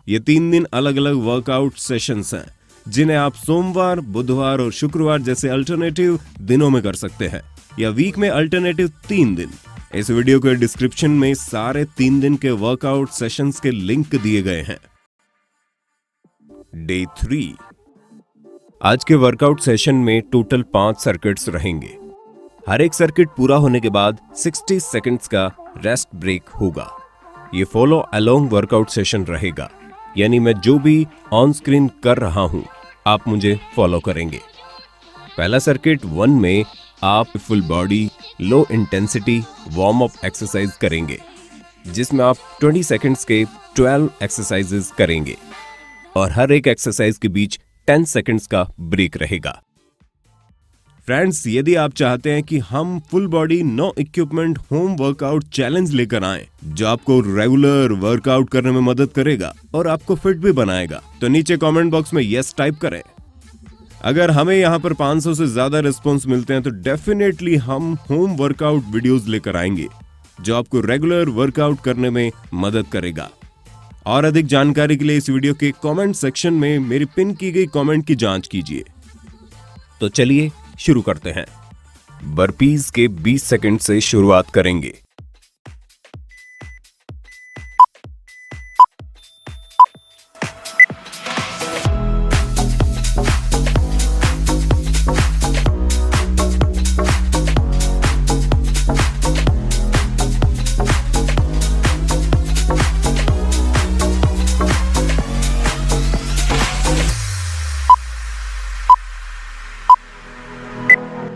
ये 3 दिन अलग अलग वर्कआउट सेशंस हैं जिन्हें आप सोमवार, बुधवार और शुक्रवार जैसे अल्टरनेटिव दिनों में कर सकते हैं या वीक में अल्टरनेटिव 3 दिन। इस वीडियो के डिस्क्रिप्शन में सारे 3 दिन के वर्कआउट सेशंस के लिंक दिए गए हैं। डे 3। आज के वर्कआउट सेशन में टोटल 5 सर्किट्स रहेंगे। हर एक सर्किट पूरा होने के बाद 60 सेकंड्स का रेस्ट ब्रेक होगा। ये फॉलो अलोंग वर्कआउट सेशन रहेगा, यानी मैं जो भी ऑन स्क्रीन कर रहा हूं आप मुझे फॉलो करेंगे। पहला सर्किट 1 में आप full body low intensity warm up exercise करेंगे, जिसमें आप 20 सेकंड्स के 12 एक्सरसाइजेस करेंगे और हर एक एक्सरसाइज के बीच 10 सेकंड्स का ब्रेक रहेगा। फ्रेंड्स, यदि आप चाहते हैं कि हम full body no equipment home workout challenge लेकर आएं, जो आपको रेगुलर वर्कआउट करने में मदद करेगा और आपको फिट भी बनाएगा, तो नीचे कमेंट बॉक्स में यस टाइप करें। अगर हमें यहाँ पर 500 से ज्यादा रिस्पॉन्स मिलते हैं तो डेफिनेटली हम होम वर्कआउट वीडियोस लेकर आएंगे, जो आपको रेगुलर वर्कआउट करने में मदद करेगा। और अधिक जानकारी के लिए इस वीडियो के कमेंट सेक्शन में मेरी पिन की गई कमेंट की जांच कीजिए। तो चलिए शुरू करते हैं। बर्पीज के 20 सेकंड से शुरुआत करेंगे।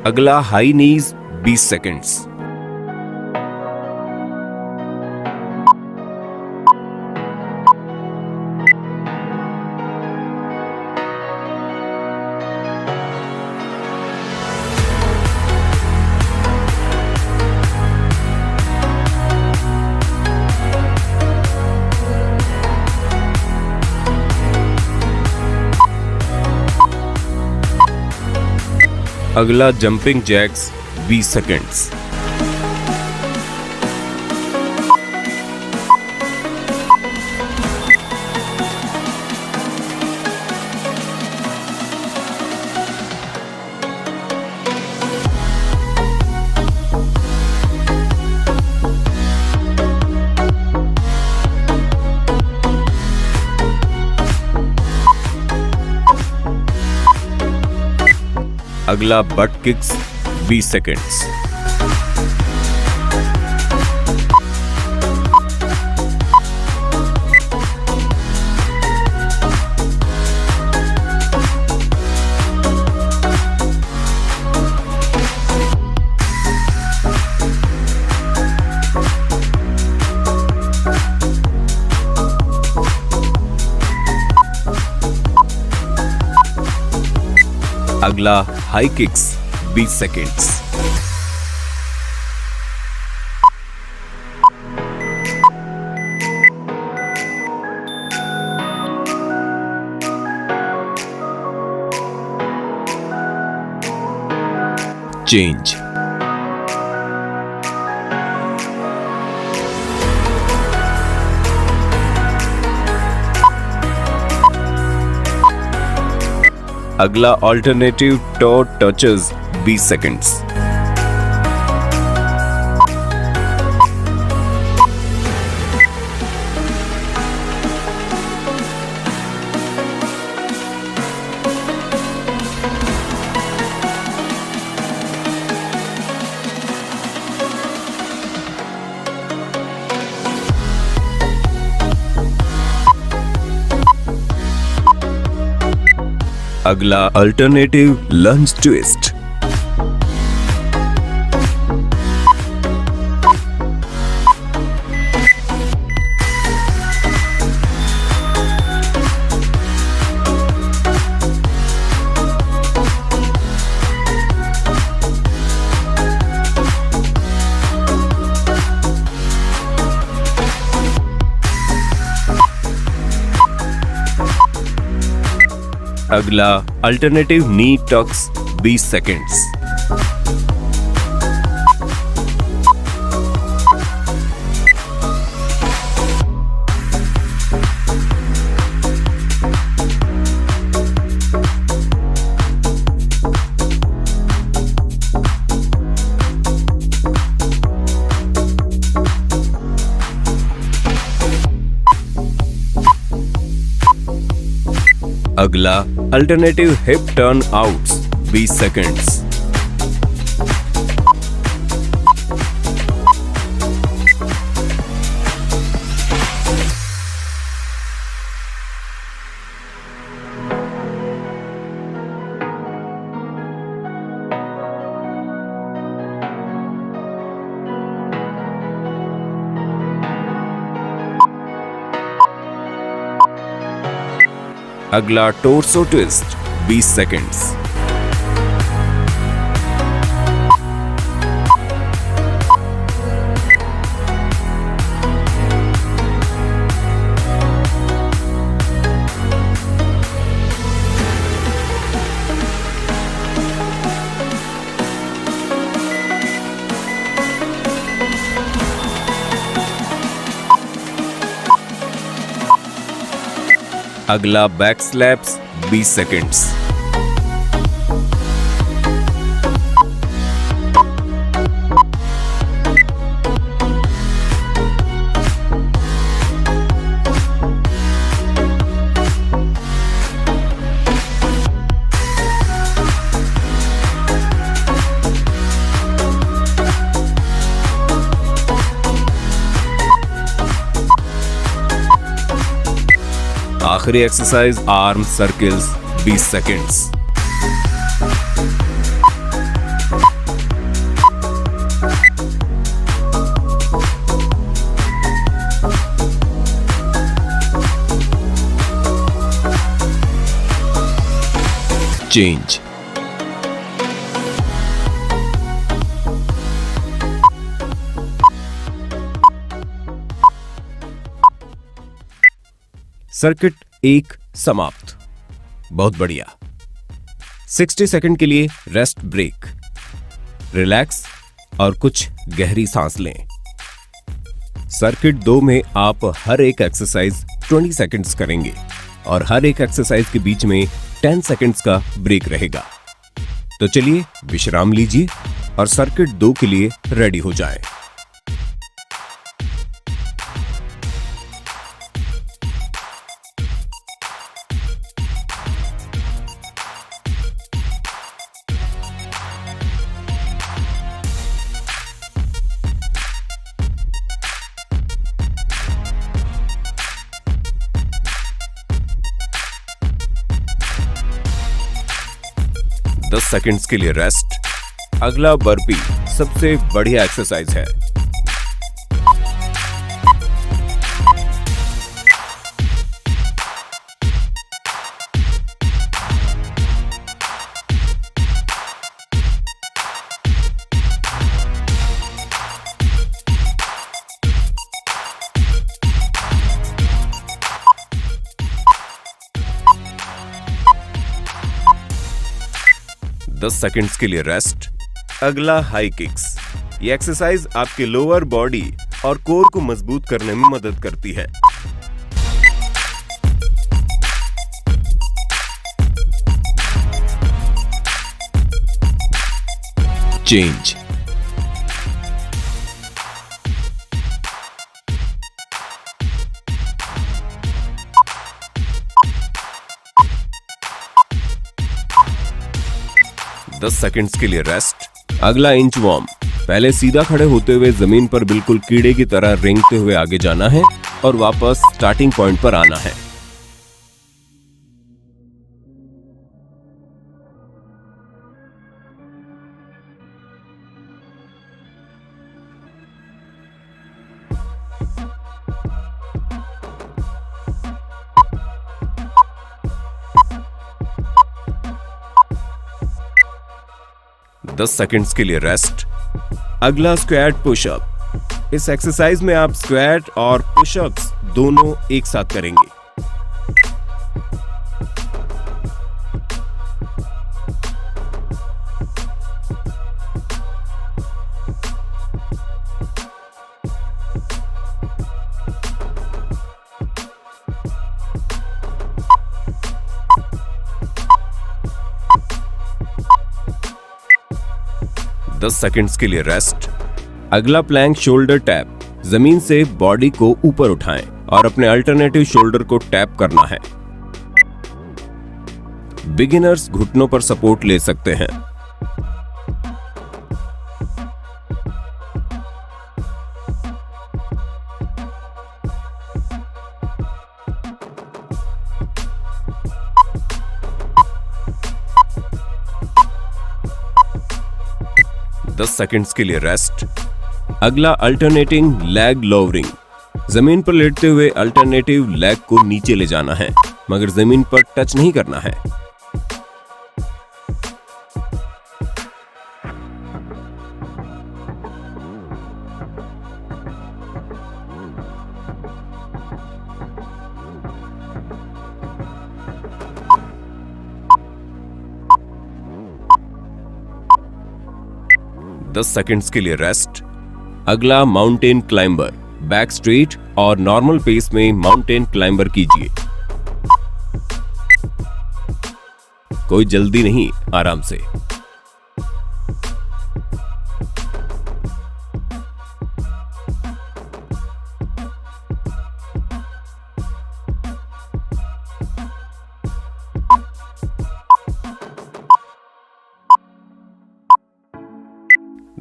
अगला हाई नीज 20 सेकंड्स। अगला जंपिंग जैक्स 20 सेकंड्स। अगला बट किक्स 20 सेकंड्स। अगला हाई किक्स 20 सेकंड्स। चेंज। अगला ऑल्टरनेटिव टो टचेस 20 सेकंड्स। अगला अल्टरनेटिव लंज ट्विस्ट। अगला अल्टरनेटिव नी टक्स 20 सेकंड्स। अगला alternative hip turn outs 20 seconds. अगला टोर्सो ट्विस्ट 20 सेकंड्स। अगला बैक स्लैप्स 20 सेकंड्स। आखिरी exercise arm circles 20 seconds. Change. Circuit 1 समाप्त। बहुत बढ़िया। 60 सेकंड के लिए रेस्ट ब्रेक, रिलैक्स और कुछ गहरी सांस लें। सर्किट 2 में आप हर एक एक्सरसाइज 20 सेकंड्स करेंगे और हर एक एक्सरसाइज के बीच में 10 सेकंड्स का ब्रेक रहेगा। तो चलिए विश्राम लीजिए और सर्किट 2 के लिए रेडी हो जाएं। दस सेकंड्स के लिए रेस्ट। अगला बर्पी सबसे बढ़िया एक्सरसाइज है। दस सेकंड्स के लिए रेस्ट। अगला हाई किक्स। ये एक्सरसाइज आपके लोअर बॉडी और कोर को मजबूत करने में मदद करती है। चेंज। दस सेकंड्स के लिए रेस्ट। अगला इंच वॉर्म। पहले सीधा खड़े होते हुए जमीन पर बिल्कुल कीड़े की तरह रेंगते हुए आगे जाना है और वापस स्टार्टिंग पॉइंट पर आना है। दस सेकंड्स के लिए रेस्ट। अगला स्क्वाट पुशअप। इस एक्सरसाइज में आप स्क्वाट और पुशअप्स दोनों एक साथ करेंगे। दस सेकंड्स के लिए रेस्ट। अगला प्लैंक शोल्डर टैप। जमीन से बॉडी को ऊपर उठाएं और अपने अल्टरनेटिव शोल्डर को टैप करना है। बिगिनर्स घुटनों पर सपोर्ट ले सकते हैं। दस सेकंड्स के लिए रेस्ट। अगला अल्टरनेटिंग लेग लोअरिंग। जमीन पर लेटते हुए अल्टरनेटिव लेग को नीचे ले जाना है, मगर जमीन पर टच नहीं करना है। दस सेकंड्स के लिए रेस्ट। अगला माउंटेन क्लाइंबर। बैक स्ट्रेट और नॉर्मल पेस में माउंटेन क्लाइंबर कीजिए। कोई जल्दी नहीं, आराम से।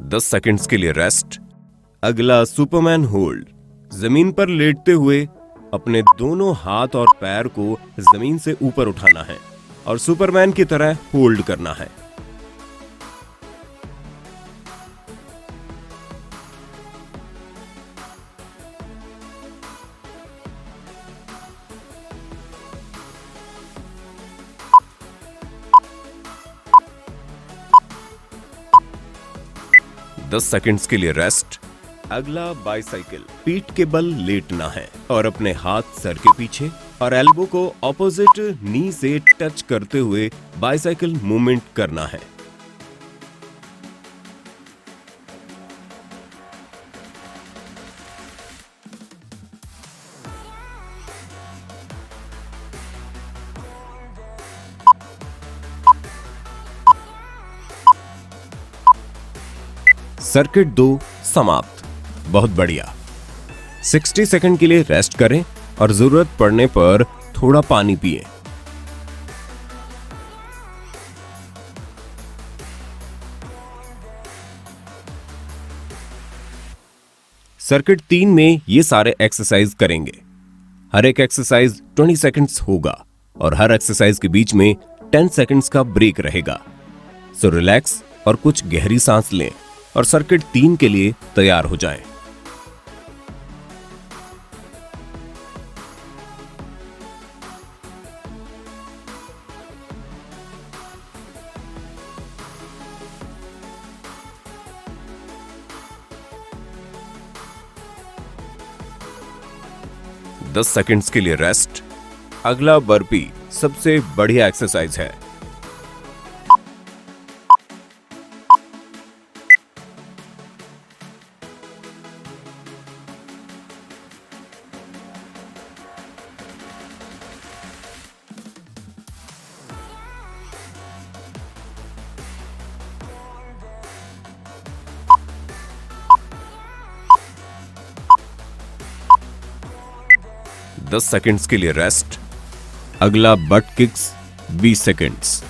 दस सेकंड्स के लिए रेस्ट। अगला सुपरमैन होल्ड। जमीन पर लेटते हुए अपने दोनों हाथ और पैर को जमीन से ऊपर उठाना है और सुपरमैन की तरह होल्ड करना है। दस सेकंड्स के लिए रेस्ट। अगला बाइसाइकिल। पीठ के बल लेटना है और अपने हाथ सर के पीछे और एल्बो को ऑपोजिट नी से टच करते हुए बाइसाइकिल मूवमेंट करना है। सर्किट 2 समाप्त। बहुत बढ़िया। 60 सेकंड के लिए रेस्ट करें और जरूरत पड़ने पर थोड़ा पानी पिएं। सर्किट 3 में ये सारे एक्सरसाइज करेंगे। हर एक एक्सरसाइज 20 सेकंड्स होगा और हर एक्सरसाइज के बीच में 10 सेकंड्स का ब्रेक रहेगा। सो रिलैक्स और कुछ गहरी सांस लें और सर्किट 3 के लिए तैयार हो जाएं। दस सेकंड्स के लिए रेस्ट। अगला बर्पी सबसे बढ़िया एक्सरसाइज है। दस सेकंड्स के लिए रेस्ट। अगला बट किक्स 20 सेकंड्स।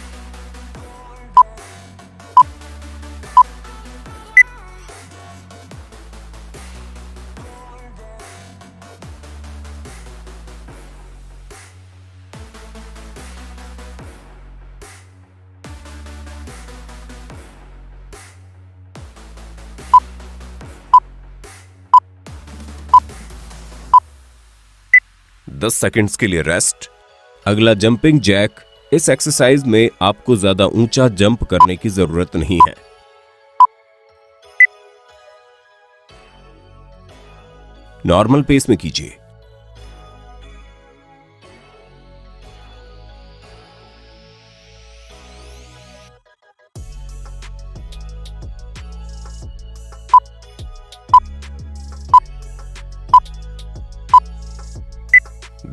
दस सेकंड्स के लिए रेस्ट। अगला जंपिंग जैक। इस एक्सरसाइज में आपको ज्यादा ऊंचा जंप करने की जरूरत नहीं है। नॉर्मल पेस में कीजिए।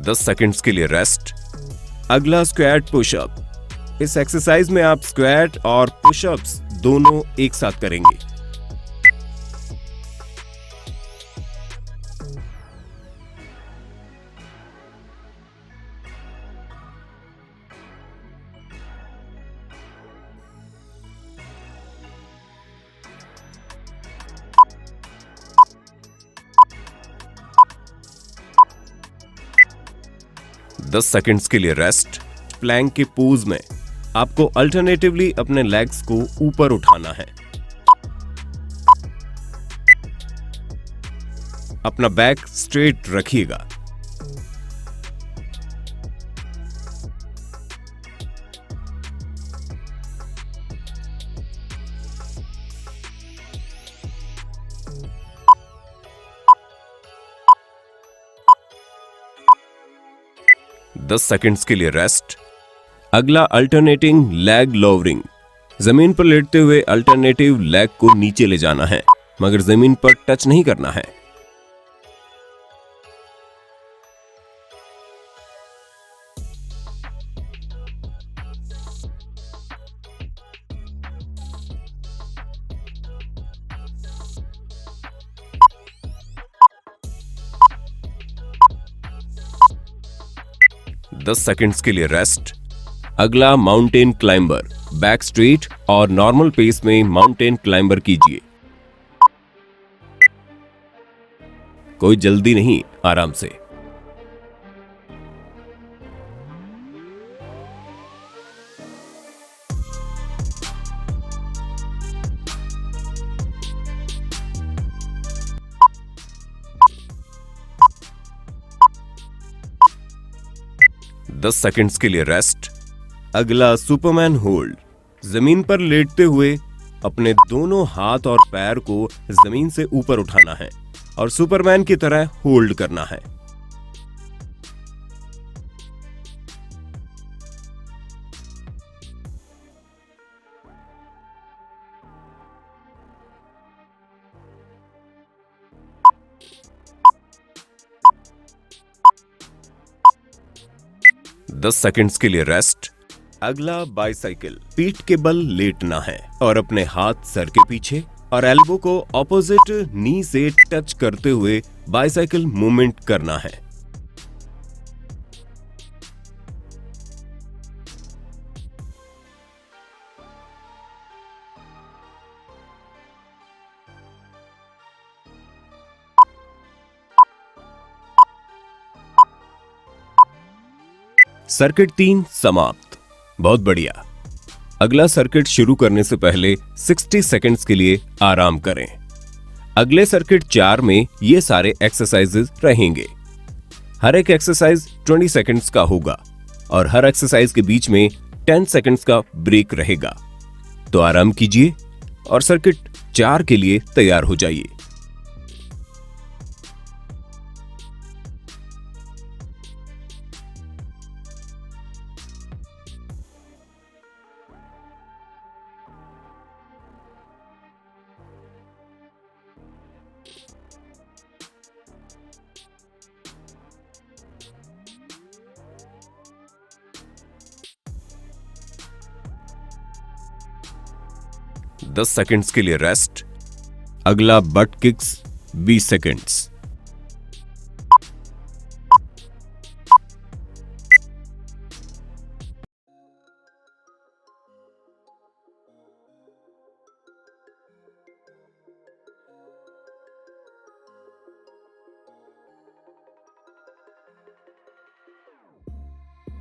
दस सेकंड्स के लिए रेस्ट। अगला स्क्वाट पुशअप। इस एक्सरसाइज में आप स्क्वाट और पुशअप्स दोनों एक साथ करेंगे। 10 सेकंड्स के लिए रेस्ट। प्लैंक के पोज में आपको अल्टरनेटिवली अपने लेग्स को ऊपर उठाना है। अपना बैक स्ट्रेट रखिएगा। दस सेकंड्स के लिए रेस्ट। अगला अल्टरनेटिंग लेग लोवरिंग। जमीन पर लेटते हुए अल्टरनेटिव लेग को नीचे ले जाना है, मगर जमीन पर टच नहीं करना है। दस सेकंड्स के लिए रेस्ट। अगला माउंटेन क्लाइंबर। बैक स्ट्रेट और नॉर्मल पेस में माउंटेन क्लाइंबर कीजिए। कोई जल्दी नहीं, आराम से। दस सेकंड्स के लिए रेस्ट। अगला सुपरमैन होल्ड। जमीन पर लेटते हुए अपने दोनों हाथ और पैर को जमीन से ऊपर उठाना है और सुपरमैन की तरह होल्ड करना है। दस सेकंड्स के लिए रेस्ट। अगला बाइसाइकिल। पीठ के बल लेटना है और अपने हाथ सर के पीछे और एल्बो को ऑपोजिट नी से टच करते हुए बाइसाइकिल मूवमेंट करना है। सर्किट 3 समाप्त। बहुत बढ़िया। अगला सर्किट शुरू करने से पहले 60 सेकंड्स के लिए आराम करें। अगले सर्किट 4 में ये सारे एक्सरसाइजेस रहेंगे। हर एक एक्सरसाइज 20 सेकंड्स का होगा और हर एक्सरसाइज के बीच में 10 सेकंड्स का ब्रेक रहेगा। तो आराम कीजिए और सर्किट 4 के लिए तैयार हो जाइए। दस सेकंड्स के लिए रेस्ट। अगला but kicks 20 seconds.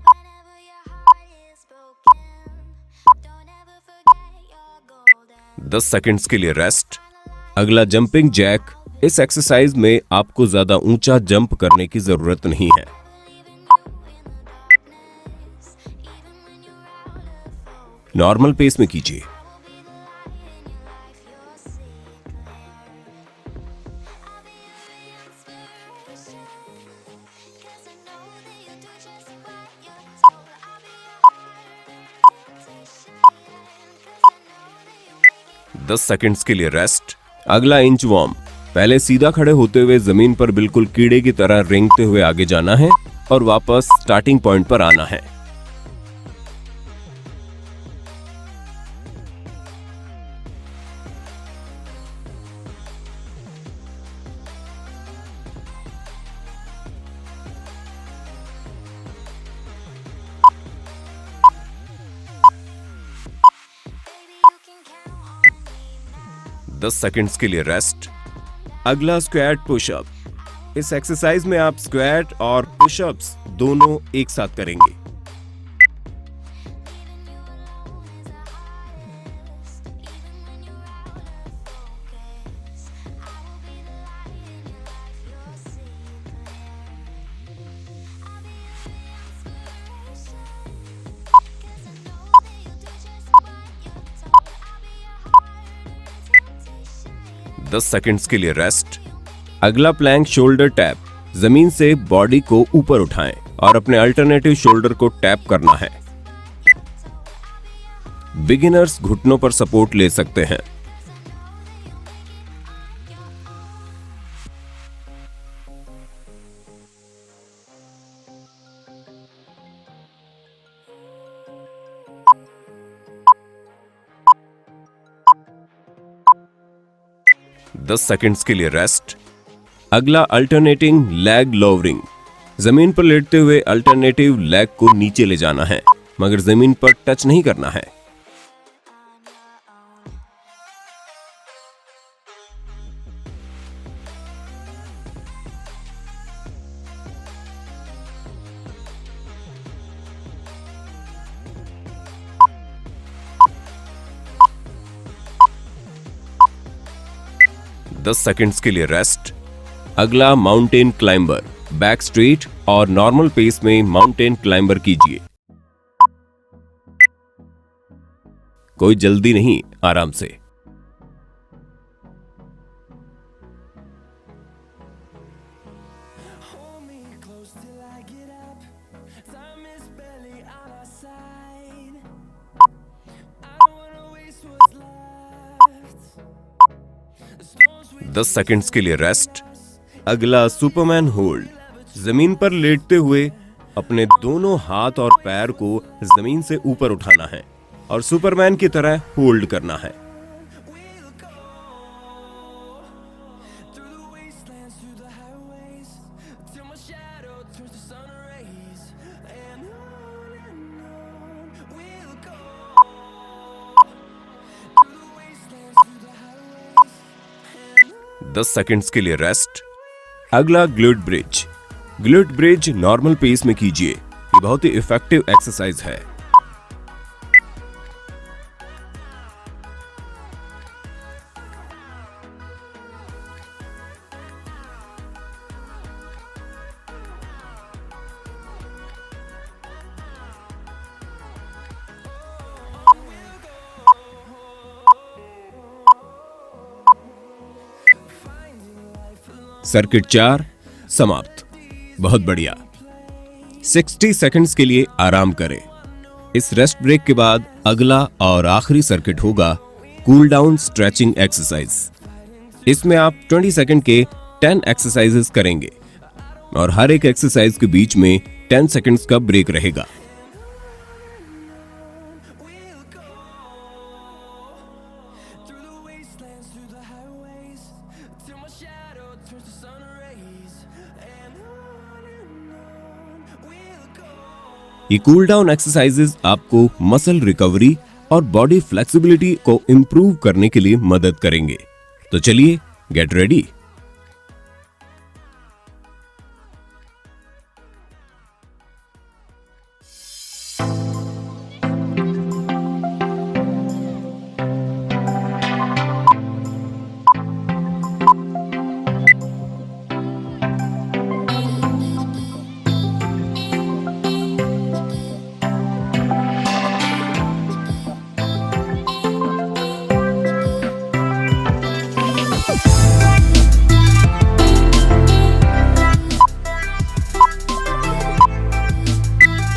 Whenever your heart is broken, don't ever forget your golden. 10 seconds के लिए रेस्ट। अगला जंपिंग जैक। इस एक्सरसाइज में आपको ज्यादा ऊंचा जंप करने की जरूरत नहीं है। नॉर्मल पेस में कीजिए। दस सेकंड्स के लिए रेस्ट। अगला इंच वॉर्म। पहले सीधा खड़े होते हुए जमीन पर बिल्कुल कीड़े की तरह रेंगते हुए आगे जाना है और वापस स्टार्टिंग पॉइंट पर आना है। Baby, you can count on me now. 10 seconds के लिए रेस्ट। अगला स्क्वाट पुशअप। इस एक्सरसाइज में आप स्क्वाट और पुशअप्स दोनों एक साथ करेंगे। दस सेकंड्स के लिए रेस्ट। अगला प्लैंक शोल्डर टैप। जमीन से बॉडी को ऊपर उठाएं और अपने अल्टरनेटिव शोल्डर को टैप करना है। बिगिनर्स घुटनों पर सपोर्ट ले सकते हैं। दस सेकंड्स के लिए रेस्ट। अगला अल्टरनेटिंग लेग लोवरिंग। जमीन पर लेटते हुए अल्टरनेटिव लेग को नीचे ले जाना है, मगर जमीन पर टच नहीं करना है। दस सेकंड्स के लिए रेस्ट। अगला माउंटेन क्लाइंबर। बैक स्ट्रेट और नॉर्मल पेस में माउंटेन क्लाइंबर कीजिए। कोई जल्दी नहीं, आराम से। दस सेकंड्स के लिए रेस्ट। अगला सुपरमैन होल्ड। जमीन पर लेटते हुए अपने दोनों हाथ और पैर को जमीन से ऊपर उठाना है और सुपरमैन की तरह होल्ड करना है। दस सेकंड्स के लिए रेस्ट। अगला glute bridge. Glute bridge normal pace में कीजिए। ये बहुत ही इफेक्टिव एक्सरसाइज है। सर्किट 4 समाप्त। बहुत बढ़िया। 60 सेकंड्स के लिए आराम करें। इस रेस्ट ब्रेक के बाद अगला और आखिरी सर्किट होगा कूल डाउन स्ट्रेचिंग एक्सरसाइज। इसमें आप 20 सेकंड के 10 एक्सरसाइजेस करेंगे और हर एक एक्सरसाइज के बीच में 10 सेकंड्स का ब्रेक रहेगा। ये कूल डाउन एक्सरसाइजेस आपको मसल रिकवरी और बॉडी फ्लेक्सिबिलिटी को इंप्रूव करने के लिए मदद करेंगे। तो चलिए, गेट रेडी।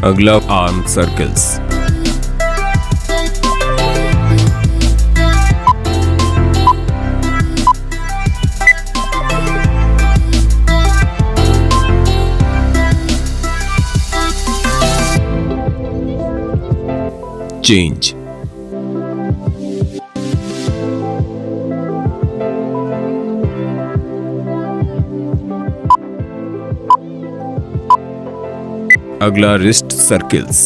अगला आर्म सर्कल्स। चेंज। अगला रिस्ट सर्कल्स।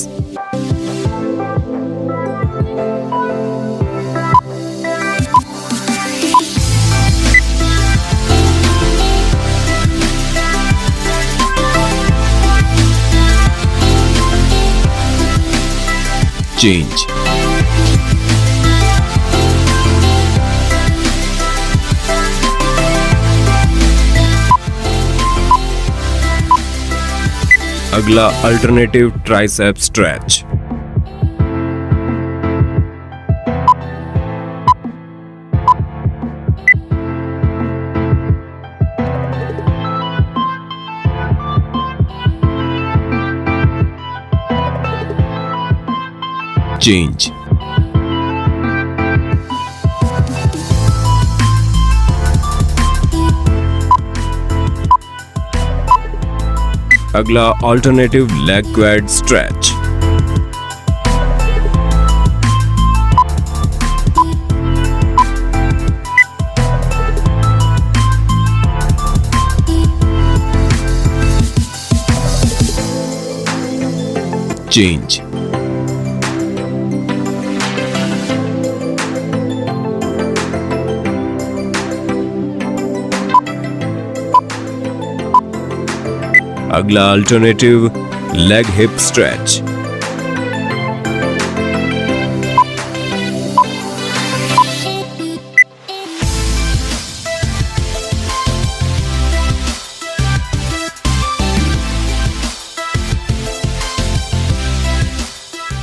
चेंज। अगला अल्टरनेटिव ट्राइसेप स्ट्रेच। चेंज। अगला alternative leg quad stretch. Change. अगला alternative leg hip stretch.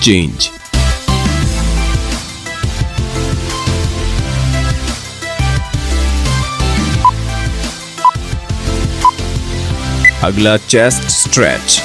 Change. अगला चेस्ट स्ट्रेच।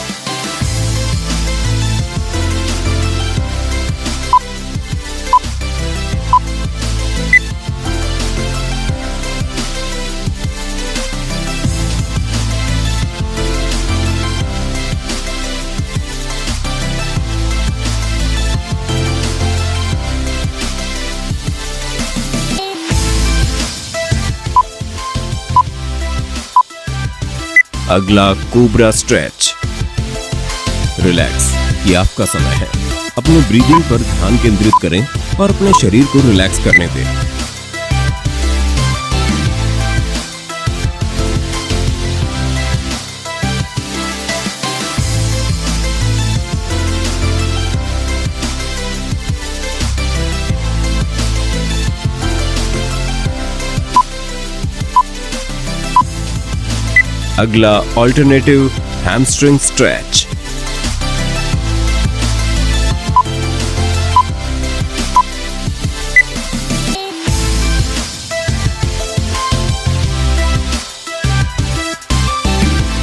अगला कोबरा स्ट्रेच। रिलैक्स, ये आपका समय है। अपने ब्रीदिंग पर ध्यान केंद्रित करें और अपने शरीर को रिलैक्स करने दें। अगला अल्टरनेटिव हैमस्ट्रिंग स्ट्रेच।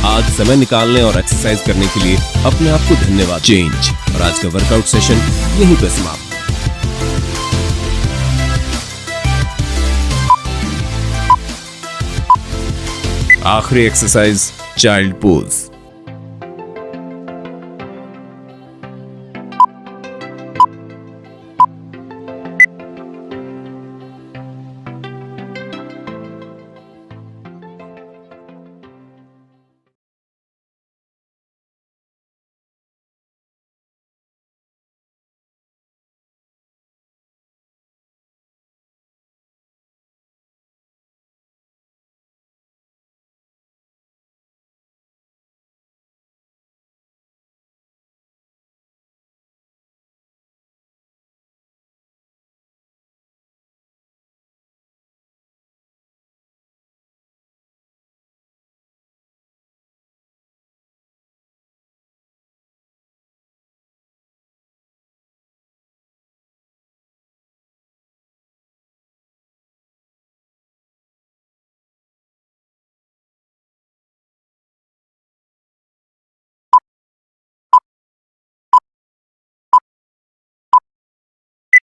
आज समय निकालने और एक्सरसाइज करने के लिए अपने आप को धन्यवाद। चेंज। और आज का वर्कआउट सेशन यहीं पे समाप्त। आखिरी एक्सरसाइज चाइल्ड पोज।